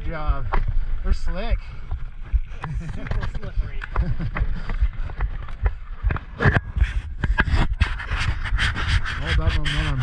job. They're slick. Super slippery. All about momentum.